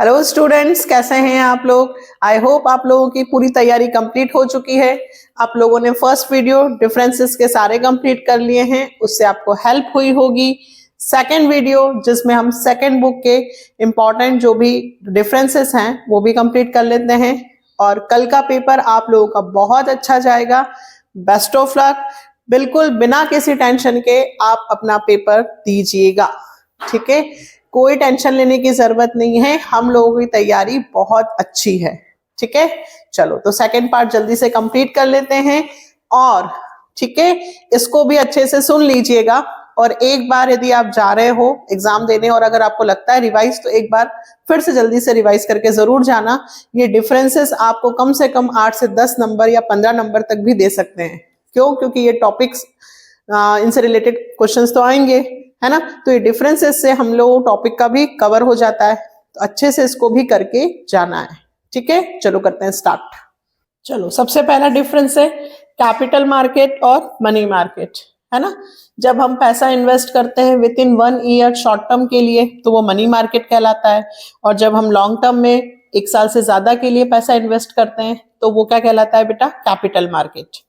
Hello students, कैसे हैं आप लोग। आई होप आप लोगों की पूरी तैयारी कंप्लीट हो चुकी है। आप लोगों ने फर्स्ट वीडियो डिफरेंसेस के सारे कंप्लीट कर लिए हैं, उससे आपको हेल्प हुई होगी। सेकंड वीडियो जिसमें हम सेकंड बुक के इम्पॉर्टेंट जो भी डिफरेंसेस हैं वो भी कंप्लीट कर लेते हैं। और कल का पेपर आप लोगों का बहुत अच्छा जाएगा। Best of luck. बिल्कुल बिना किसी टेंशन के आप अपना पेपर दीजिएगा, ठीक है। कोई टेंशन लेने की जरूरत नहीं है, हम लोगों की तैयारी बहुत अच्छी है, ठीक है। चलो तो सेकंड पार्ट जल्दी से कंप्लीट कर लेते हैं। और ठीक है, इसको भी अच्छे से सुन लीजिएगा। और एक बार यदि आप जा रहे हो एग्जाम देने और अगर आपको लगता है रिवाइज, तो एक बार फिर से जल्दी से रिवाइज करके जरूर जाना। ये डिफरेंसेस आपको कम से कम 8 से 10 नंबर या 15 नंबर तक भी दे सकते हैं। क्यों? क्योंकि ये टॉपिक्स इनसे रिलेटेड क्वेश्चंस तो आएंगे, है ना। तो ये डिफरेंसेस से हम लोग टॉपिक का भी कवर हो जाता है, तो अच्छे से इसको भी करके जाना है, ठीक है। चलो करते हैं स्टार्ट। चलो, सबसे पहला डिफरेंस है कैपिटल मार्केट और मनी मार्केट, है ना। जब हम पैसा इन्वेस्ट करते हैं with in 1 year short term के लिए, तो वो मनी मार्केट कहलाता है। और जब हम लॉन्ग टर्म में 1 साल से ज्यादा के लिए पैसा इन्वेस्ट करते हैं, तो वो क्या कहलाता है बेटा? Capital market.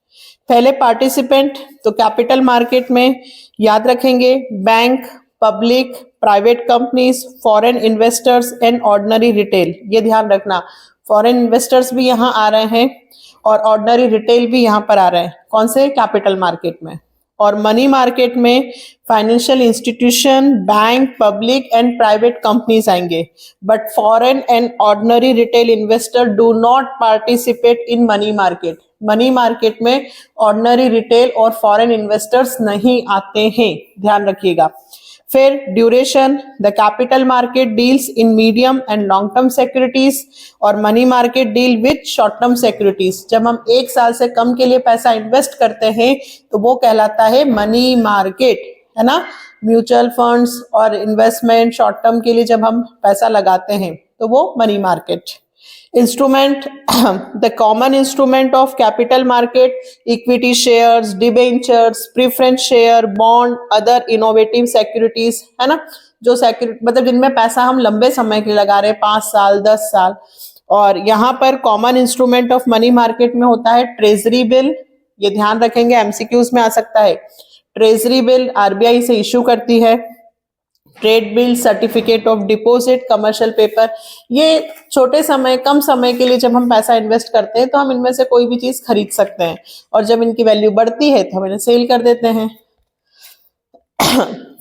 पहले पार्टिसिपेंट, तो कैपिटल मार्केट में याद रखेंगे bank, public, private companies, foreign investors and ordinary retail. ये ध्यान रखना, फॉरेन इन्वेस्टर्स भी यहाँ आ रहे हैं और ऑर्डिनरी रिटेल भी यहाँ पर आ रहे हैं। कौन से? कैपिटल मार्केट में। और मनी मार्केट में financial institution, bank, public and private companies आएंगे। But foreign and ordinary retail investor do not participate in money market. Money market में ऑर्डिनरी रिटेल और फॉरेन इन्वेस्टर्स नहीं आते हैं, ध्यान रखिएगा। फिर duration, the capital market deals in medium and long term securities और money market deal with short term securities. जब हम 1 साल से कम के लिए पैसा इन्वेस्ट करते हैं तो वो कहलाता है मनी मार्केट, है ना। म्यूचुअल फंड्स और इन्वेस्टमेंट शॉर्ट टर्म के लिए जब हम पैसा लगाते हैं तो वो money market. Instrument, the common instrument of capital market, equity shares, debentures, preference share, bond, other innovative securities, है ना। जो security मतलब जिनमें पैसा हम लंबे समय के लिए लगा रहे हैं, 5 साल 10 साल। और यहाँ पर common instrument of money market में होता है ट्रेजरी बिल। ये ध्यान रखेंगे, एमसीक्यूज में आ सकता है। ट्रेजरी बिल आरबीआई से इश्यू करती है। Trade bill, certificate of deposit, commercial paper. ये छोटे समय, कम समय के लिए जब हम पैसा इन्वेस्ट करते हैं तो हम इनमें से कोई भी चीज खरीद सकते हैं, और जब इनकी वैल्यू बढ़ती है तो हम इन्हें सेल कर देते हैं।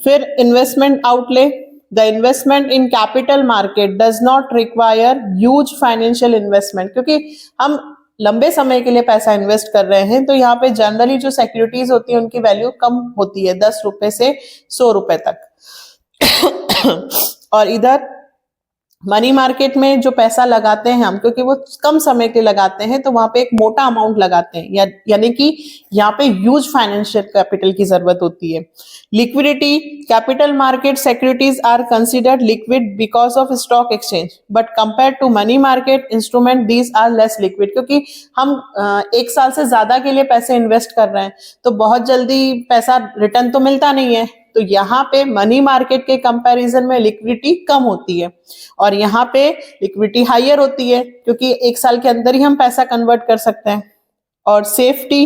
फिर investment outlay, the investment in capital market does not require huge financial investment. क्योंकि हम लंबे समय के लिए पैसा इन्वेस्ट कर रहे हैं, तो यहाँ पे जनरली जो सिक्योरिटीज होती है उनकी वैल्यू कम होती है, 10 रुपए से 100 रुपए तक। और इधर मनी मार्केट में जो पैसा लगाते हैं हम, क्योंकि वो कम समय के लगाते हैं, तो वहां पे एक मोटा अमाउंट लगाते हैं, यानी कि यहाँ पे ह्यूज फाइनेंशियल कैपिटल की जरूरत होती है। Liquidity, capital market securities are considered liquid because of stock exchange, but compare to money market instrument these are less liquid. क्योंकि हम 1 साल से ज्यादा के लिए पैसे इन्वेस्ट कर रहे हैं, तो बहुत जल्दी पैसा रिटर्न तो मिलता नहीं है। तो यहाँ पे मनी मार्केट के कंपैरिजन में लिक्विडिटी कम होती है, और यहाँ पे लिक्विडिटी हायर होती है, क्योंकि 1 साल के अंदर ही हम पैसा कन्वर्ट कर सकते हैं। और सेफ्टी,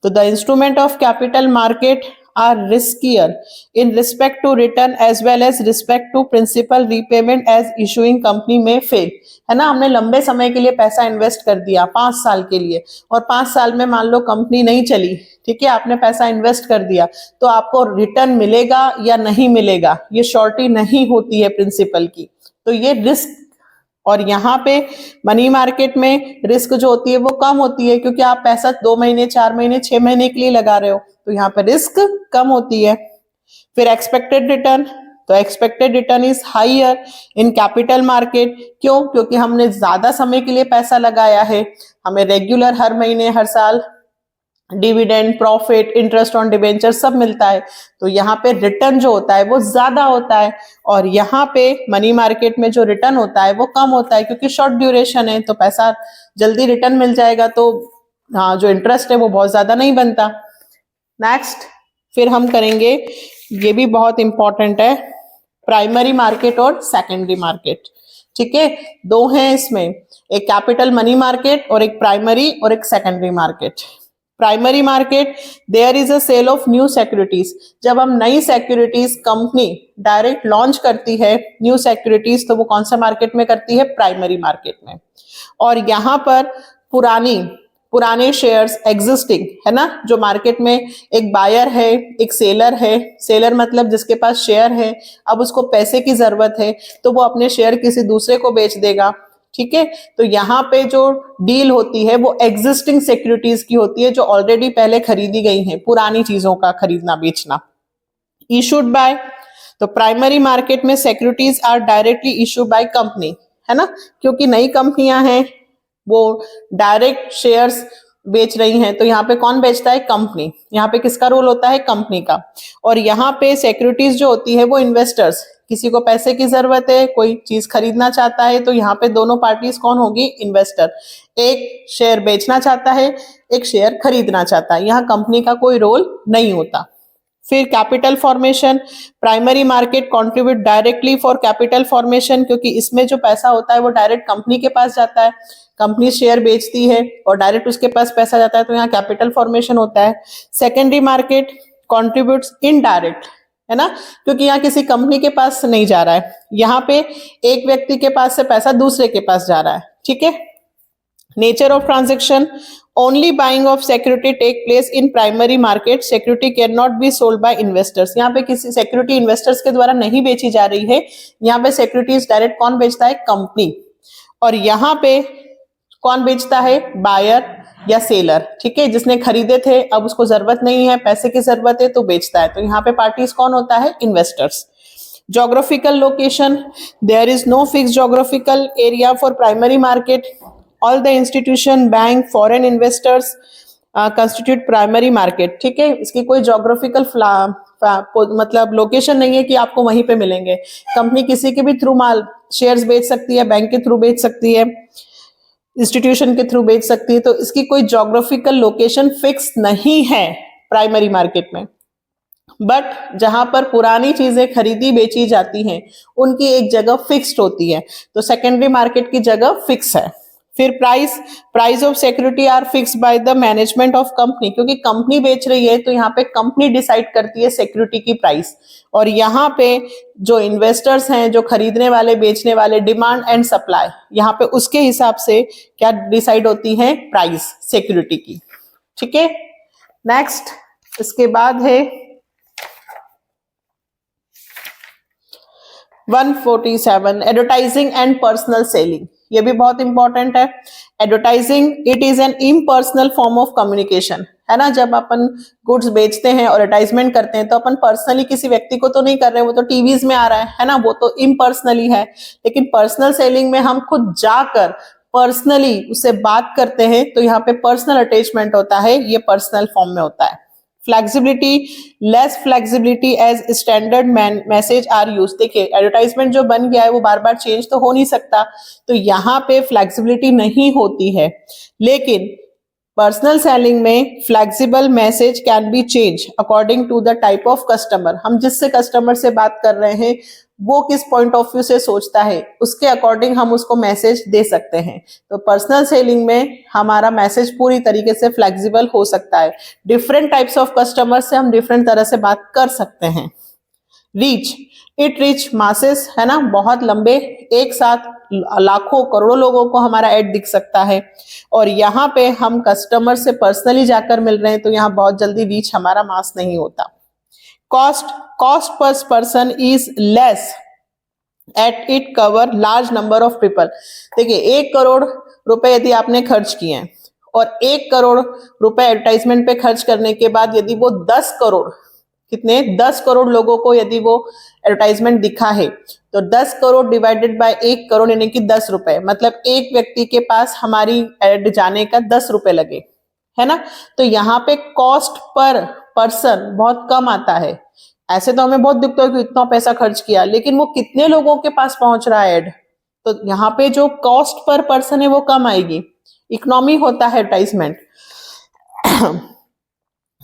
तो the instrument of capital market are riskier in respect to return as well as respect to principal repayment as issuing company may fail, है ना। हमने लंबे समय के लिए पैसा इन्वेस्ट कर दिया 5 साल के लिए, और 5 साल में मान लो कंपनी नहीं चली, ठीक है, आपने पैसा इन्वेस्ट कर दिया, तो आपको रिटर्न मिलेगा या नहीं मिलेगा, ये श्योरिटी नहीं होती है प्रिंसिपल की, तो ये रिस्क। और यहाँ पे मनी मार्केट में रिस्क जो होती है वो कम होती है, क्योंकि आप पैसा 2 महीने 4 महीने 6 महीने के लिए लगा रहे हो, तो यहाँ पे रिस्क कम होती है। फिर एक्सपेक्टेड रिटर्न, तो expected return is higher in capital market. क्यों? क्योंकि हमने ज्यादा समय के लिए पैसा लगाया है, हमें रेगुलर हर महीने हर साल dividend, profit, interest on debenture सब मिलता है, तो यहाँ पे रिटर्न जो होता है वो ज्यादा होता है। और यहाँ पे मनी मार्केट में जो रिटर्न होता है वो कम होता है, क्योंकि शॉर्ट ड्यूरेशन है, तो पैसा जल्दी रिटर्न मिल जाएगा, तो हाँ, जो इंटरेस्ट है वो बहुत ज्यादा नहीं बनता। नेक्स्ट फिर हम करेंगे, ये भी बहुत इंपॉर्टेंट है, प्राइमरी मार्केट और सेकेंडरी मार्केट, ठीक है, दो हैं इसमें, एक कैपिटल मनी मार्केट और एक प्राइमरी और एक secondary market. Primary market, there is a sale of new securities. जब हम नई सिक्योरिटीज कंपनी डायरेक्ट लॉन्च करती है न्यू सिक्योरिटीज, तो वो कौन सा मार्केट में करती है? प्राइमरी मार्केट में। और यहाँ पर पुराने शेयर्स एग्जिस्टिंग है ना, जो मार्केट में एक बायर है एक सेलर है, सेलर मतलब जिसके पास शेयर है, अब उसको पैसे की जरूरत है तो वो अपने शेयर किसी दूसरे को बेच देगा, ठीक है। तो यहाँ पे जो डील होती है वो एग्जिस्टिंग सिक्योरिटीज की होती है, जो ऑलरेडी पहले खरीदी गई हैं, पुरानी चीजों का खरीदना बेचना। इशूड बाय, तो प्राइमरी मार्केट में securities are directly issue by company, है ना, क्योंकि नई कंपनियां हैं वो डायरेक्ट शेयर्स बेच रही हैं, तो यहाँ पे कौन बेचता है? कंपनी। यहाँ पे किसका रोल होता है? कंपनी का। और यहाँ पे सिक्योरिटीज जो होती है वो इन्वेस्टर्स, किसी को पैसे की जरूरत है, कोई चीज खरीदना चाहता है, तो यहाँ पे दोनों पार्टीज कौन होगी? इन्वेस्टर। एक शेयर बेचना चाहता है, एक शेयर खरीदना चाहता है, यहाँ कंपनी का कोई रोल नहीं होता। फिर capital formation, primary market contribute directly for capital formation, क्योंकि इसमें जो पैसा होता है वो डायरेक्ट कंपनी के पास जाता है, कंपनी शेयर बेचती है और डायरेक्ट उसके पास पैसा जाता है, तो यहाँ कैपिटल फॉर्मेशन होता है। सेकेंडरी मार्केट कंट्रीब्यूट्स इनडायरेक्ट, है ना, क्योंकि यहाँ किसी कंपनी के पास नहीं जा रहा है, यहाँ पे एक व्यक्ति के पास से पैसा दूसरे के पास जा रहा है, ठीक है। Nature of transaction, only buying of security take place in primary market, security can not be sold by investors. यहाँ पे किसी सिक्योरिटी इन्वेस्टर्स के द्वारा नहीं बेची जा रही है, यहाँ पे सिक्योरिटीज डायरेक्ट कौन बेचता है? कंपनी। और यहाँ पे कौन बेचता है? बायर या सेलर, ठीक है, जिसने खरीदे थे अब उसको जरूरत नहीं है, पैसे की जरूरत है तो बेचता है, तो यहाँ पे पार्टीज कौन होता है? Investors. Geographical location, there is no fixed geographical area for primary market. All the institution, bank, foreign investors constitute primary market, ठीक है। इसकी कोई geographical मतलब लोकेशन नहीं है कि आपको वहीं पे मिलेंगे। कंपनी किसी के भी थ्रू माल शेयर्स बेच सकती है, बैंक के थ्रू बेच सकती है, इंस्टीट्यूशन के थ्रू बेच सकती है, तो इसकी कोई जोग्राफिकल लोकेशन फिक्स नहीं है प्राइमरी मार्केट में। बट जहां पर पुरानी चीजें खरीदी बेची जाती हैं उनकी एक जगह फिक्स्ड होती है, तो सेकेंडरी मार्केट की जगह फिक्स है। फिर price of security are fix by the management of company, क्योंकि कंपनी बेच रही है तो यहाँ पे कंपनी डिसाइड करती है सिक्योरिटी की प्राइस, और यहाँ पे जो इन्वेस्टर्स हैं, जो खरीदने वाले बेचने वाले, डिमांड एंड सप्लाई, यहाँ पे उसके हिसाब से क्या डिसाइड होती है? प्राइस सिक्योरिटी की, ठीक है। नेक्स्ट इसके बाद है 147 एडवर्टाइजिंग एंड पर्सनल सेलिंग। ये भी बहुत इंपॉर्टेंट है। Advertising it is an impersonal form of communication, है ना। जब अपन गुड्स बेचते हैं और एडवर्टाइजमेंट करते हैं तो अपन पर्सनली किसी व्यक्ति को तो नहीं कर रहे, वो तो टीवीज में आ रहा है ना, वो तो इम्पर्सनली है। लेकिन पर्सनल सेलिंग में हम खुद जाकर पर्सनली उससे बात करते हैं, तो यहाँ पे पर्सनल अटैचमेंट होता है, ये पर्सनल फॉर्म में होता है। Flexibility, less flexibility as standard message are use. देखिए एडवर्टाइजमेंट जो बन गया है वो बार बार चेंज तो हो नहीं सकता, तो यहाँ पे फ्लेक्सिबिलिटी नहीं होती है। लेकिन पर्सनल सेलिंग में flexible message can be change according to the type of customer. हम जिससे कस्टमर से बात कर रहे हैं वो किस पॉइंट ऑफ व्यू से सोचता है, उसके अकॉर्डिंग हम उसको मैसेज दे सकते हैं। तो पर्सनल सेलिंग में हमारा मैसेज पूरी तरीके से फ्लेक्सिबल हो सकता है, डिफरेंट टाइप्स ऑफ कस्टमर से हम डिफरेंट तरह से बात कर सकते हैं। रीच, इट रीच मासेस, है ना, बहुत लंबे एक साथ लाखों करोड़ों लोगों को हमारा एड दिख सकता है। और यहाँ पे हम कस्टमर से पर्सनली जाकर मिल रहे हैं, तो यहाँ बहुत जल्दी रीच हमारा मास नहीं होता। Cost per person is less at it cover large number of people. देखिए 1 करोड़ रुपए यदि आपने खर्च किए हैं और 1 करोड़ रुपए एडवर्टाइजमेंट पे खर्च करने के बाद यदि वो 10 करोड़, कितने 10 करोड़ लोगों को यदि वो एडवर्टाइजमेंट दिखा है, तो 10 करोड़ डिवाइडेड बाय 1 करोड़ यानी कि 10 रुपए, मतलब एक व्यक्ति के पास हमारी एड जाने का 10 रुपए लगे, है ना। तो यहाँ पे कॉस्ट पर पर्सन बहुत कम आता है। ऐसे तो हमें बहुत दिखता है कि इतना पैसा खर्च किया, लेकिन वो कितने लोगों के पास पहुंच रहा है एड, तो यहाँ पे जो कॉस्ट पर पर्सन है वो कम आएगी। इकोनॉमी होता है एडवर्टाइजमेंट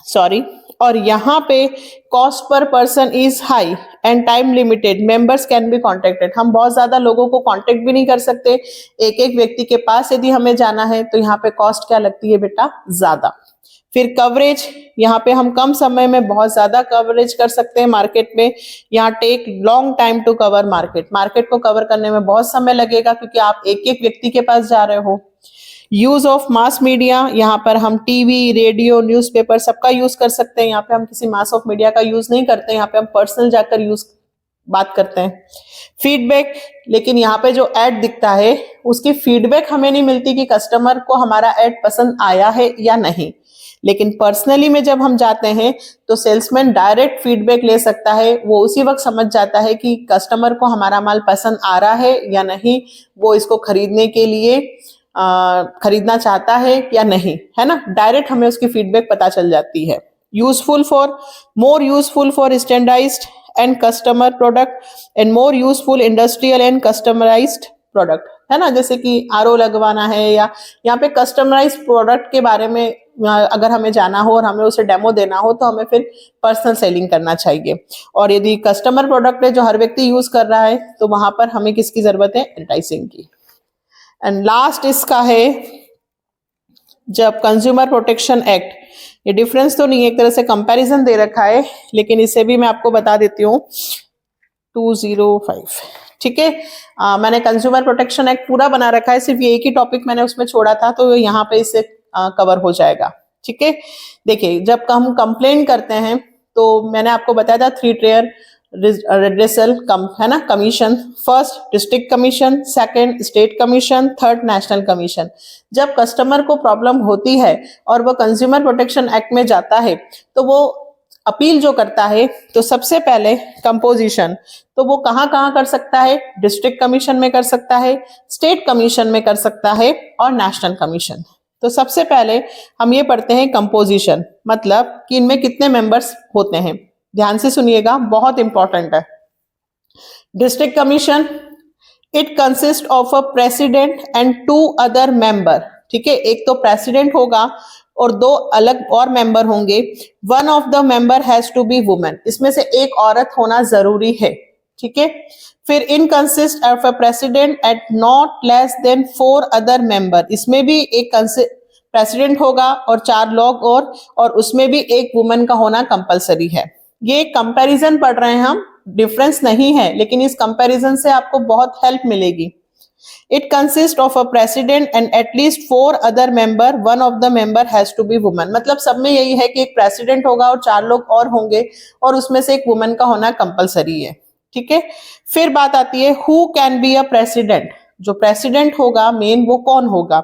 सॉरी, और यहाँ पे cost per person is high and time limited, members can be contacted. हम बहुत ज्यादा लोगों को कांटेक्ट भी नहीं कर सकते, एक एक व्यक्ति के पास यदि हमें जाना है तो यहाँ पे कॉस्ट क्या लगती है बेटा, ज्यादा। फिर कवरेज, यहाँ पे हम कम समय में बहुत ज्यादा कवरेज कर सकते हैं मार्केट में। यहाँ take long time to cover market, market को कवर करने में बहुत समय लगेगा क्योंकि आप एक एक व्यक्ति के पास जा रहे हो। यूज ऑफ मास मीडिया, यहाँ पर हम टीवी, रेडियो, न्यूज़पेपर सबका यूज कर सकते हैं। यहाँ पे हम किसी मास ऑफ मीडिया का यूज नहीं करते, यहाँ पे हम पर्सनल जाकर यूज बात करते हैं। फीडबैक, लेकिन यहाँ पे जो एड दिखता है उसकी फीडबैक हमें नहीं मिलती कि कस्टमर को हमारा एड पसंद आया है या नहीं, लेकिन पर्सनली में जब हम जाते हैं तो सेल्समैन डायरेक्ट फीडबैक ले सकता है। वो उसी वक्त समझ जाता है कि कस्टमर को हमारा माल पसंद आ रहा है या नहीं, वो इसको खरीदने के लिए खरीदना चाहता है या नहीं, है ना। डायरेक्ट हमें उसकी फीडबैक पता चल जाती है। Useful for, more useful for standardised and customer product and more useful industrial and customised product, है ना। जैसे कि आरओ लगवाना है या यहाँ पे कस्टमराइज्ड प्रोडक्ट के बारे में अगर हमें जाना हो और हमें उसे डेमो देना हो तो हमें फिर पर्सनल सेलिंग करना चाहिए। और यदि कस्टमर प्रोडक्ट है जो हर व्यक्ति यूज कर रहा है तो वहां पर हमें किसकी जरूरत है, एडवर्टाइजिंग की। एंड लास्ट इसका है जब कंज्यूमर प्रोटेक्शन एक्ट, ये डिफरेंस तो नहीं है, एक तरह से कंपैरिजन दे रखा है, लेकिन इसे भी मैं आपको बता देती हूँ 205, ठीक है। मैंने कंज्यूमर प्रोटेक्शन एक्ट पूरा बना रखा है, सिर्फ ये एक ही टॉपिक मैंने उसमें छोड़ा था तो यहाँ पे इससे कवर हो जाएगा, ठीक है। देखिए जब हम कंप्लेन करते हैं तो मैंने आपको बताया था 3 टियर रेड्रेसल है ना, commission. First district commission, second state commission, third national commission. जब कस्टमर को प्रॉब्लम होती है और वो कंज्यूमर प्रोटेक्शन एक्ट में जाता है तो वो अपील जो करता है तो सबसे पहले कंपोजिशन, तो वो कहाँ कहाँ कर सकता है, डिस्ट्रिक्ट कमीशन में कर सकता है, स्टेट कमीशन में कर सकता है और नेशनल कमीशन। तो सबसे पहले हम ये पढ़ते हैं कंपोजिशन, मतलब कि इनमें कितने मेंबर्स होते हैं। ध्यान से सुनिएगा, बहुत इंपॉर्टेंट है। District commission, it consist of a president and 2 other member, ठीक है। एक तो प्रेसिडेंट होगा और 2 अलग और मेंबर होंगे। One of the member has to be women, इसमें से एक औरत होना जरूरी है, ठीक है। फिर इन consist of a president at not less than 4 other member, इसमें भी एक प्रेसिडेंट होगा और 4 लोग और उसमें भी एक वुमेन का होना कंपलसरी है। ये कंपैरिजन पढ़ रहे हैं हम, डिफरेंस नहीं है, लेकिन इस कंपैरिजन से आपको बहुत हेल्प मिलेगी। It consist of a president and at least 4 other member, one of the member has to be women, मतलब सब में यही है कि एक प्रेसिडेंट होगा और 4 लोग और होंगे और उसमें से एक वुमेन का होना कंपलसरी है, ठीक है। फिर बात आती है who can be a president, जो प्रेसिडेंट होगा मेन वो कौन होगा।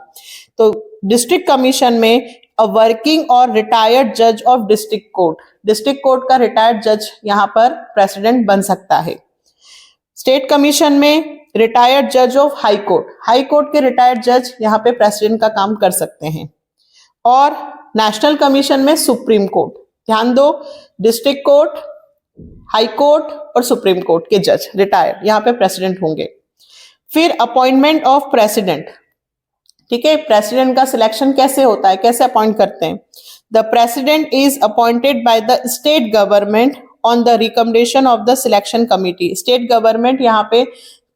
तो डिस्ट्रिक्ट कमीशन में अ वर्किंग और रिटायर्ड जज of district court, district court का रिटायर्ड जज यहाँ पर प्रेसिडेंट बन सकता है। स्टेट कमीशन में रिटायर्ड जज of high court, high court के रिटायर्ड जज यहाँ पे प्रेसिडेंट का काम कर सकते हैं। और नेशनल कमीशन में सुप्रीम कोर्ट, ध्यान दो, डिस्ट्रिक्ट कोर्ट, हाई कोर्ट और सुप्रीम कोर्ट के जज रिटायर्ड यहाँ पे प्रेसिडेंट होंगे। फिर अपॉइंटमेंट ऑफ प्रेसिडेंट, ठीक है। प्रेसिडेंट का सिलेक्शन कैसे होता है, कैसे अपॉइंट करते हैं। The president is appointed by the state government on the recommendation of the selection committee, state government यहाँ पे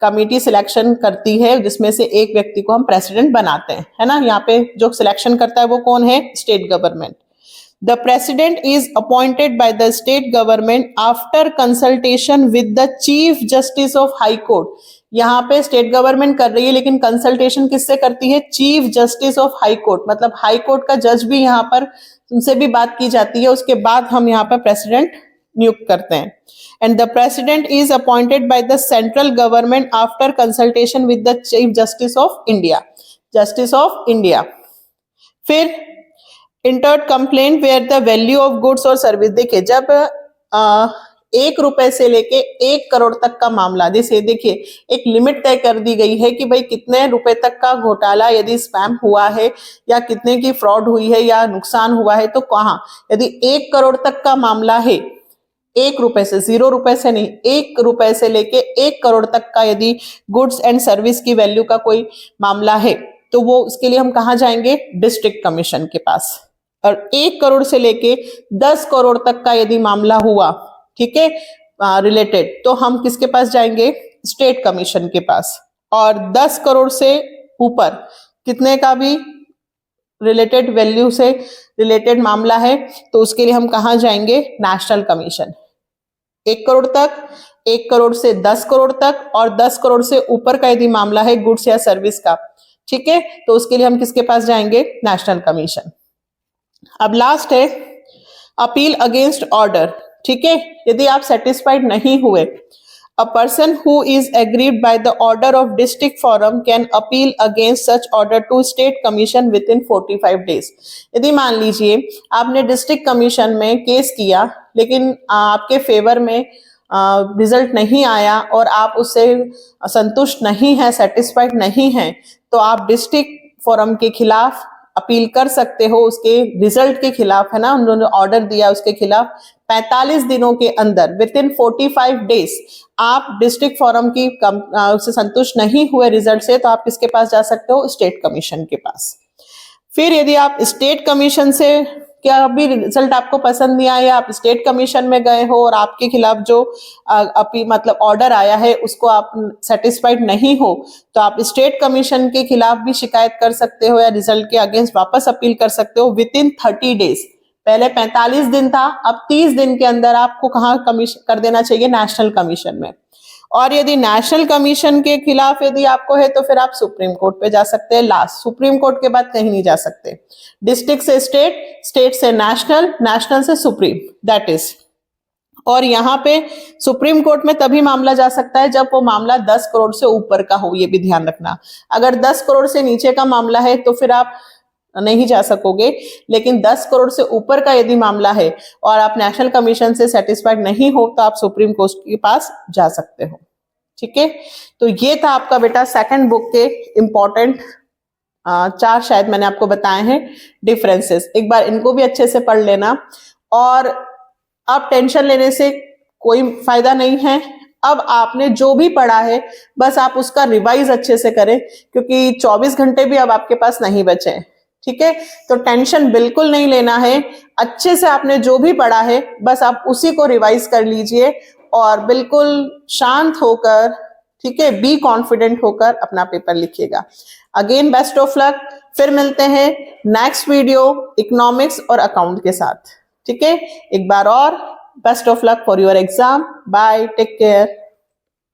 कमिटी सिलेक्शन करती है जिसमें से एक व्यक्ति को हम प्रेसिडेंट बनाते हैं, है ना। यहाँ पे जो सिलेक्शन करता है वो कौन है, state government. The president is appointed by the state government after consultation with the chief justice of high court, यहाँ पे स्टेट गवर्नमेंट कर रही है लेकिन कंसल्टेशन किससे करती है, chief justice of high court, मतलब हाई कोर्ट का जज भी यहाँ पर उनसे भी बात की जाती है, उसके बाद हम यहाँ पर प्रेसिडेंट नियुक्त करते हैं। And the president is appointed by the central government after consultation with the chief justice of India, justice of India. फिर entered complaint where the value of goods और सर्विस, देखिए जब 1 रुपए से लेके 1 करोड़ तक का मामला, जैसे देखिए एक लिमिट तय कर दी गई है कि भाई कितने रुपए तक का घोटाला यदि स्पैम हुआ है या कितने की फ्रॉड हुई है या नुकसान हुआ है तो कहाँ, यदि 1 करोड़ तक का मामला है, 1 रुपए से, 0 रुपए से नहीं, 1 रुपए से लेके 1 करोड़ तक का यदि गुड्स एंड सर्विस की वैल्यू का कोई मामला है तो वो उसके लिए हम कहाँ जाएंगे, डिस्ट्रिक्ट कमीशन के पास। और 1 करोड़ से लेके 10 करोड़ तक का यदि मामला हुआ, ठीक है, रिलेटेड, तो हम किसके पास जाएंगे? स्टेट कमीशन के पास। और 10 करोड़ से ऊपर कितने का भी रिलेटेड वैल्यू से रिलेटेड मामला है तो उसके लिए हम कहाँ जाएंगे? National commission. 1 करोड़ तक, 1 करोड़ से 10 करोड़ तक और 10 करोड़ से ऊपर का यदि मामला है गुड्स या सर्विस का, ठीक है, तो उसके लिए हम किसके पास जाएंगे? National commission. अब लास्ट है अपील अगेंस्ट ऑर्डर, ठीक है। यदि आप सेटिस्फाइड नहीं हुए, a person who is aggrieved by the order of district forum can appeal against such order to state commission within 45 days। यदि मान लीजिए आपने डिस्ट्रिक्ट कमीशन में केस किया लेकिन आपके फेवर में रिजल्ट नहीं आया और आप उससे संतुष्ट नहीं है, सेटिस्फाइड नहीं है, तो आप डिस्ट्रिक्ट फोरम के खिलाफ अपील कर सकते हो, उसके रिजल्ट के खिलाफ, है ना, उन्होंने ऑर्डर दिया उसके खिलाफ 45 दिनों के अंदर, विद इन 45 डेज आप डिस्ट्रिक्ट फोरम की से संतुष्ट नहीं हुए रिजल्ट से, तो आप किसके पास जा सकते हो? स्टेट कमीशन के पास। फिर यदि आप स्टेट कमीशन से क्या भी रिजल्ट आपको पसंद नहीं आया, आप स्टेट कमीशन में गए हो और आपके खिलाफ जो मतलब ऑर्डर आया है उसको आप सेटिस्फाइड नहीं हो, तो आप स्टेट कमीशन के खिलाफ भी शिकायत कर सकते हो या रिजल्ट के अगेंस्ट वापस अपील कर सकते हो विद इन 30 डेज। पहले 45 दिन था, अब 30 दिन के अंदर आपको कहाँ कमीशन कर देना चाहिए? नेशनल कमीशन में। और यदि नेशनल कमीशन के खिलाफ यदि आपको है तो फिर आप सुप्रीम कोर्ट पे जा सकते हैं। लास्ट, सुप्रीम कोर्ट के बाद कहीं नहीं जा सकते। डिस्ट्रिक्ट से स्टेट, स्टेट से नेशनल, नेशनल से सुप्रीम, दैट इज। और यहाँ पे सुप्रीम कोर्ट में तभी मामला जा सकता है जब वो मामला 10 करोड़ से ऊपर का हो, ये भी ध्यान रखना। अगर 10 करोड़ से नीचे का मामला है तो फिर आप नहीं जा सकोगे, लेकिन 10 करोड़ से ऊपर का यदि मामला है और आप नेशनल कमीशन से सेटिस्फाइड नहीं हो तो आप सुप्रीम कोर्ट के पास जा सकते हो, ठीक है। तो ये था आपका बेटा सेकंड बुक के इंपॉर्टेंट 4 शायद मैंने आपको बताए हैं डिफरेंसेस। एक बार इनको भी अच्छे से पढ़ लेना। और अब टेंशन लेने से कोई फायदा नहीं है। अब आपने जो भी पढ़ा है बस आप उसका रिवाइज अच्छे से करें, क्योंकि 24 घंटे भी अब आपके पास नहीं बचे हैं, ठीक है। तो टेंशन बिल्कुल नहीं लेना है, अच्छे से आपने जो भी पढ़ा है बस आप उसी को रिवाइज कर लीजिए और बिल्कुल शांत होकर, ठीक है, बी कॉन्फिडेंट होकर अपना पेपर लिखिएगा। Again best of luck. फिर मिलते हैं नेक्स्ट वीडियो इकोनॉमिक्स और अकाउंट के साथ, ठीक है। एक बार और best of luck for your exam. Bye, take care.